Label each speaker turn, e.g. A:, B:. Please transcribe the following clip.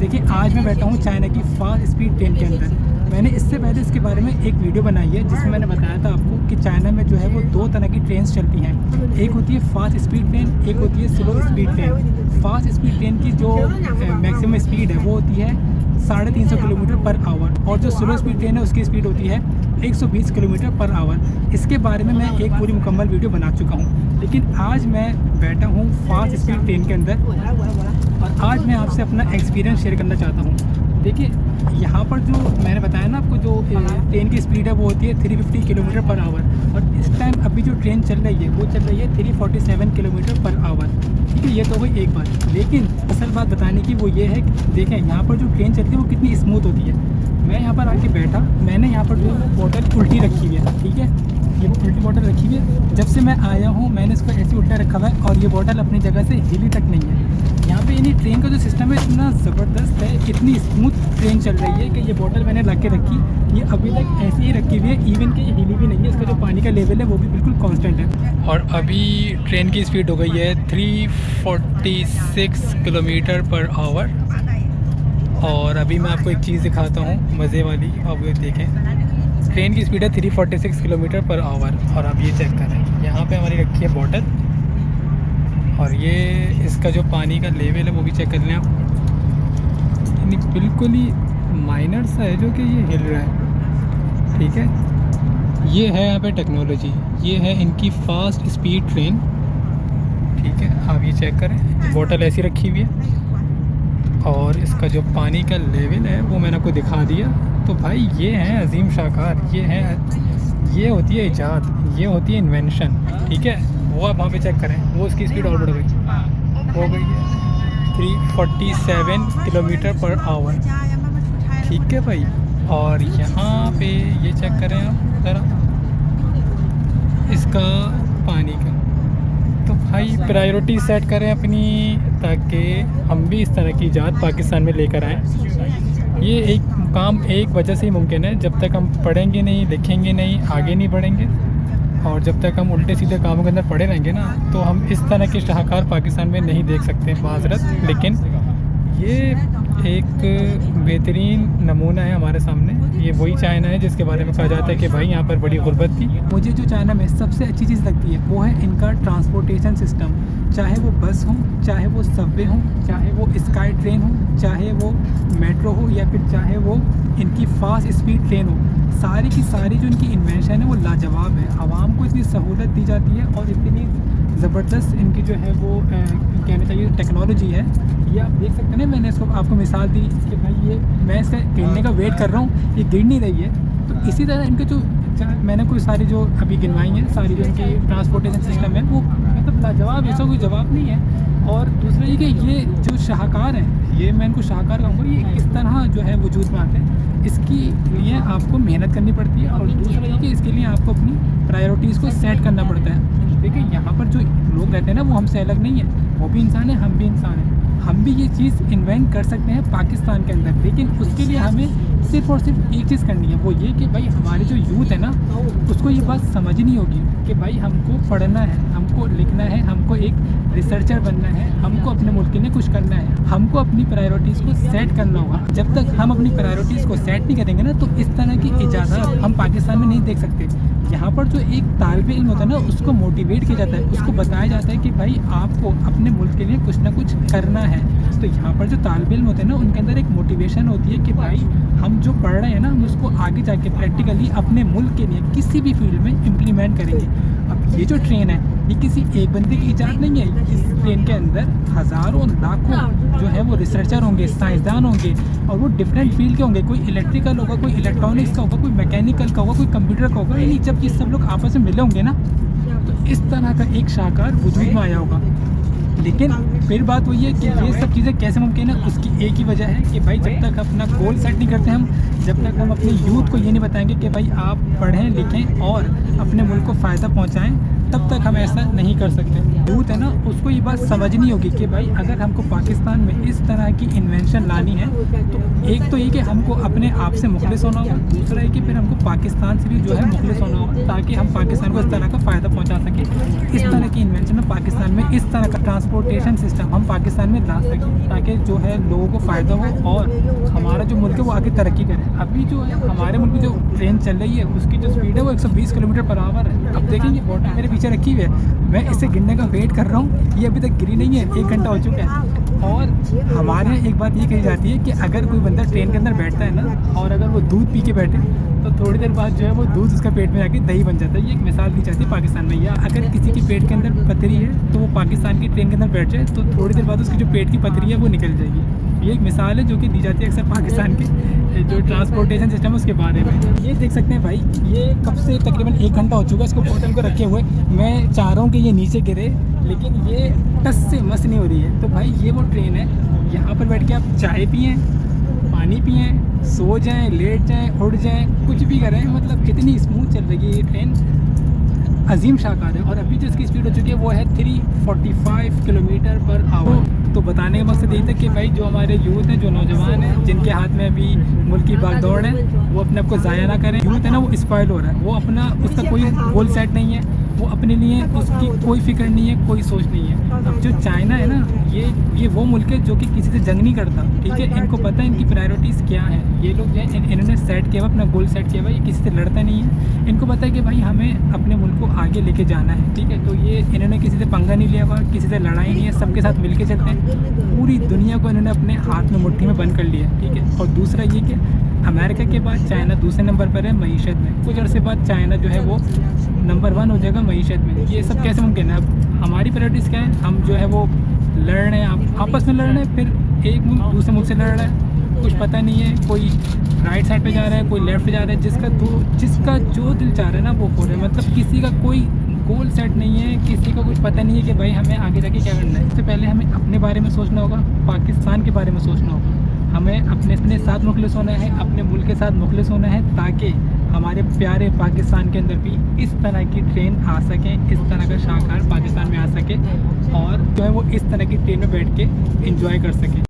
A: देखिए आज मैं बैठा हूँ चाइना की फास्ट स्पीड ट्रेन के अंदर। मैंने इससे पहले इसके बारे में एक वीडियो बनाई है जिसमें मैंने बताया था आपको कि चाइना में जो है वो दो तरह की ट्रेन्स चलती हैं। एक होती है फास्ट स्पीड ट्रेन, एक होती है slow speed train. Fast speed train की जो मैक्सिमम स्पीड है वो होती है 350 किलोमीटर पर आवर, और जो स्लो स्पीड ट्रेन है उसकी स्पीड होती है 120 किलोमीटर पर आवर। इसके बारे में मैं एक पूरी मुकम्मल वीडियो बना चुका हूँ, लेकिन आज मैं बैठा हूँ फास्ट स्पीड ट्रेन के अंदर और आज मैं आपसे अपना एक्सपीरियंस शेयर करना चाहता हूँ। देखिए यहाँ पर जो मैंने बताया ना आपको, जो ट्रेन की स्पीड है वो होती है 350 किलोमीटर पर आवर, और इस टाइम अभी जो ट्रेन चल रही है वो चल रही है 347 किलोमीटर पर आवर। ठीक है, ये तो हुई एक बात, लेकिन असल बात बताने की वो ये है कि देखें यहाँ पर जो ट्रेन चलती है वो कितनी स्मूथ होती है। मैं यहाँ पर आके बैठा, मैंने यहाँ पर जो बोतल उल्टी रखी हुई है, ठीक है, ये वो उल्टी बोतल रखी हुई है। जब से मैं आया हूँ मैंने इसको ऐसे उल्टा रखा हुआ है और ये बोतल अपनी जगह से हिली तक नहीं है। यहाँ पे यानी ट्रेन का जो सिस्टम है इतना ज़बरदस्त है, इतनी स्मूथ ट्रेन चल रही है कि ये बोतल मैंने ला के रखी, ये अभी तक ऐसी ही रखी हुई है, इवन कि ये हिली भी नहीं है। इसका जो पानी का लेवल है वो भी बिल्कुल कांस्टेंट है। और अभी ट्रेन की स्पीड हो गई है 346 किलोमीटर पर आवर। और अभी मैं आपको एक चीज़ दिखाता हूँ मज़े वाली, अब देखें ट्रेन की स्पीड है 346 किलोमीटर पर आवर। और आप ये चेक करें, यहाँ पे हमारी रखी है बोतल, और ये इसका जो पानी का लेवल है वो भी चेक कर लें आप, यानी बिल्कुल ही माइनर सा है जो कि ये हिल रहा है। ठीक है, ये है यहाँ पे टेक्नोलॉजी, ये है इनकी फास्ट स्पीड ट्रेन। ठीक है, आप ये चेक करें, बोतल ऐसी रखी हुई है और इसका जो पानी का लेवल है वो मैंने आपको दिखा दिया। तो भाई ये है अजीम शाहकार, ये होती है इजाद, ये होती है इन्वेंशन। ठीक है, वो आप वहाँ पे चेक करें, वो उसकी स्पीड और बढ़ गई, हो गई है 347 किलोमीटर पर आवर। ठीक है भाई, और यहाँ पे ये चेक करें आप ज़रा इसका पानी का। तो भाई प्रायोरिटी सेट करें अपनी, ताकि हम भी इस तरह की इजाद पाकिस्तान में लेकर आएँ। ये एक काम एक वजह से ही मुमकिन है, जब तक हम पढ़ेंगे नहीं, लिखेंगे नहीं, आगे नहीं बढ़ेंगे, और जब तक हम उल्टे सीधे कामों के अंदर पड़े रहेंगे ना, तो हम इस तरह के शाहकार पाकिस्तान में नहीं देख सकते माजरत। लेकिन ये एक बेहतरीन नमूना है हमारे सामने। ये वही चाइना है जिसके बारे में कहा जाता है कि भाई यहाँ पर बड़ी गुर्बत थी। मुझे जो चाइना में सबसे अच्छी चीज़ लगती है वो है इनका ट्रांसपोर्टेशन सिस्टम, चाहे वो बस हो, चाहे वो सबवे हो, चाहे वो स्काई ट्रेन हो, चाहे वो मेट्रो हो, या फिर चाहे वो इनकी फास्ट स्पीड ट्रेन हो। सारी की सारी जो इनकी इन्वेंशन है वो लाजवाब है। आवाम को इतनी सहूलत दी जाती है और इतनी ज़बरदस्त इनकी जो है वो कहना चाहिए टेक्नोलॉजी है। ये आप देख सकते हैं ना, मैंने इसको आपको मिसाल दी कि भाई ये मैं इसका गिरने का वेट कर रहा हूँ, ये गिर नहीं रही है। तो इसी तरह इनके जो मैंने कोई सारी जो अभी गिनवाई हैं, सारी जो इनकी ट्रांसपोर्टेशन सिस्टम है वो मतलब लाजवाब, ऐसा कोई जवाब नहीं है। और दूसरा ये कि ये जो शाहकार हैं, ये मैं इनको शाहकार कहूँगा, ये किस तरह जो है वजूद में आते हैं, इसके लिए आपको मेहनत करनी पड़ती है। और दूसरा ये कि इसके लिए आपको अपनी प्रायोरिटीज़ को सेट करना पड़ता है। देखिए यहाँ पर जो लोग रहते हैं ना वो हमसे अलग नहीं है, वो भी इंसान है, हम भी इंसान हैं। हम भी ये चीज़ इन्वेंट कर सकते हैं पाकिस्तान के अंदर, लेकिन उसके लिए हमें सिर्फ़ और सिर्फ एक चीज़ करनी है, वो ये कि भाई हमारे जो यूथ है ना उसको ये बात समझनी होगी कि भाई हमको पढ़ना है, हमको लिखना है, हमको एक रिसर्चर बनना है, हमको अपने मुल्क के लिए कुछ करना है, हमको अपनी प्रायोरिटीज़ को सेट करना होगा। जब तक हम अपनी प्रायोरिटीज़ को सेट नहीं करेंगे ना, तो इस तरह की इजाज़त हम पाकिस्तान में नहीं देख सकते। यहाँ पर जो एक तालिब इल्म होता है ना उसको मोटिवेट किया जाता है, उसको बताया जाता है कि भाई आपको अपने मुल्क के लिए कुछ ना कुछ करना है। तो यहाँ पर जो तालिब इल्म होते हैं ना उनके अंदर एक मोटिवेशन होती है कि भाई हम जो पढ़ रहे हैं ना हम उसको आगे जाके प्रैक्टिकली अपने मुल्क के लिए किसी भी फील्ड में इम्प्लीमेंट करेंगे। अब ये जो ट्रेन है ये किसी एक बंदे की इजाज़त नहीं है, इस ट्रेन के अंदर हज़ारों लाखों जो है वो रिसर्चर होंगे, साइंसदान होंगे, और वो डिफरेंट फील्ड के होंगे। कोई इलेक्ट्रिकल होगा, कोई इलेक्ट्रॉनिक्स का होगा, कोई मैकेनिकल का होगा, कोई कंप्यूटर का होगा। यानी जब ये सब लोग आपस में मिले होंगे ना तो इस तरह का एक शाहकार वजूद में आया होगा। लेकिन फिर बात वही है कि ये सब चीज़ें कैसे मुमकिन है, उसकी एक ही वजह है कि भाई जब तक अपना गोल सेट नहीं करते हम, जब तक हम अपने यूथ को ये नहीं बताएंगे कि भाई आप पढ़ें लिखें और अपने मुल्क को फ़ायदा पहुँचाएँ, तब तक हम ऐसा नहीं कर सकते। यूथ है ना उसको ये बात समझनी होगी कि भाई अगर हमको पाकिस्तान में इस तरह की इन्वेंशन लानी है तो एक तो ये कि हमको अपने आप से मुखलिस होना होगा, दूसरा है कि फिर हमको पाकिस्तान से भी जो है मुखलिस होना होगा, ताकि हम पाकिस्तान को इस तरह का फ़ायदा पहुंचा सकें। इस तरह की इन्वेंशन है पाकिस्तान में, इस तरह का ट्रांसपोर्टेशन सिस्टम हम पाकिस्तान में ला सकें ताकि जो है लोगों को फ़ायदा हो और हमारा जो मुल्क है वो आगे तरक्की करे। अभी जो है हमारे मुल्क में जो ट्रेन चल रही है उसकी जो स्पीड है वो 120 किलोमीटर पर आवर है। अब देखेंगे बोतल मेरे पीछे रखी हुई है, मैं इसे गिरने का वेट कर रहा हूँ, ये अभी तक गिरी नहीं है, 1 घंटा हो चुका है। और हमारे यहाँ एक बात ये कही जाती है कि अगर कोई बंदा ट्रेन के अंदर बैठता है ना और अगर वो दूध पी के बैठे तो थोड़ी देर बाद जो है वो दूध उसका पेट में जाके दही बन जाता है। ये एक मिसाल दी जाती है पाकिस्तान में। या अगर किसी के पेट के अंदर पथरी है तो वो पाकिस्तान की ट्रेन के अंदर बैठ जाए तो थोड़ी देर बाद उसकी जो पेट की पथरी है वो निकल जाएगी। ये एक मिसाल है जो कि दी जाती है अक्सर पाकिस्तान के जो ट्रांसपोर्टेशन सिस्टम है उसके बारे में। ये देख सकते हैं भाई, ये कब से तकरीबन 1 घंटा हो चुका है इसको बोतल को रखे हुए। मैं चाह रहा हूँ कि ये नीचे गिरे लेकिन ये टस से मस नहीं हो रही है। तो भाई ये वो ट्रेन है, यहाँ पर बैठ के आप चाय पिएँ, पानी पिएँ, सो जाएं, लेट जाएं, उठ जाएं, कुछ भी करें, मतलब इतनी स्मूथ चल रही है ये ट्रेन, अजीम शाकार है। और अभी जो इसकी स्पीड हो चुकी है वो है 345 किलोमीटर पर आवर। तो बताने का मकसद यही था कि भाई जो हमारे यूथ हैं, जो नौजवान हैं, जिनके हाथ में अभी मुल्क की भागदौड़ है, वो अपने आप को ज़ाया ना करें। यूथ है ना वो स्पॉइल हो रहा है, वो अपना उसका कोई गोल सेट नहीं है, वो अपने लिए उसकी कोई फिक्र नहीं है, कोई सोच नहीं है। अब जो चाइना है ना ये वो मुल्क है जो कि किसी से जंग नहीं करता, ठीक है। इनको पता है इनकी प्रायोरिटीज़ क्या हैं। ये लोग जो है इन्होंने सेट किया हुआ, अपना गोल सेट किया हुआ, ये किसी से लड़ता नहीं है। इनको पता है कि भाई हमें अपने मुल्क को आगे लेके जाना है, ठीक है। तो ये इन्होंने किसी से पंगा नहीं लिया हुआ, किसी से लड़ाई नहीं है, सबके साथ मिल के चलते हैं। पूरी दुनिया को इन्होंने अपने हाथ में मुट्ठी में बंद कर लिया, ठीक है। और दूसरा ये कि अमेरिका के बाद चाइना दूसरे नंबर पर है मईशत में। कुछ अर्से बाद चाइना जो है वो नंबर 1 हो जाएगा मईशत में। ये सब कैसे मुमकिन है? अब हमारी प्रायोरिटीज़ क्या है? हम जो है वो लड़ रहे हैं, आपस में लड़ रहे हैं, फिर एक मुल्क दूसरे मुल्क से लड़ रहा है, कुछ पता नहीं है। कोई राइट साइड पे जा रहा है, कोई लेफ़्ट पे जा रहा है, जिसका जो दिल चाह रहा है ना वो हो रहा है। मतलब किसी का कोई गोल सेट नहीं है, किसी को कुछ पता नहीं है कि भाई हमें आगे जाके क्या करना है। इससे पहले हमें अपने बारे में सोचना होगा, पाकिस्तान के बारे में सोचना होगा। हमें अपने साथ मुखलिस होना है, अपने मुल्क के साथ मुखलिस होना है, ताकि हमारे प्यारे पाकिस्तान के अंदर भी इस तरह की ट्रेन आ सके, इस तरह का शाहकार पाकिस्तान में आ सके और जो है वो इस तरह की ट्रेन में बैठ के एंजॉय कर सके।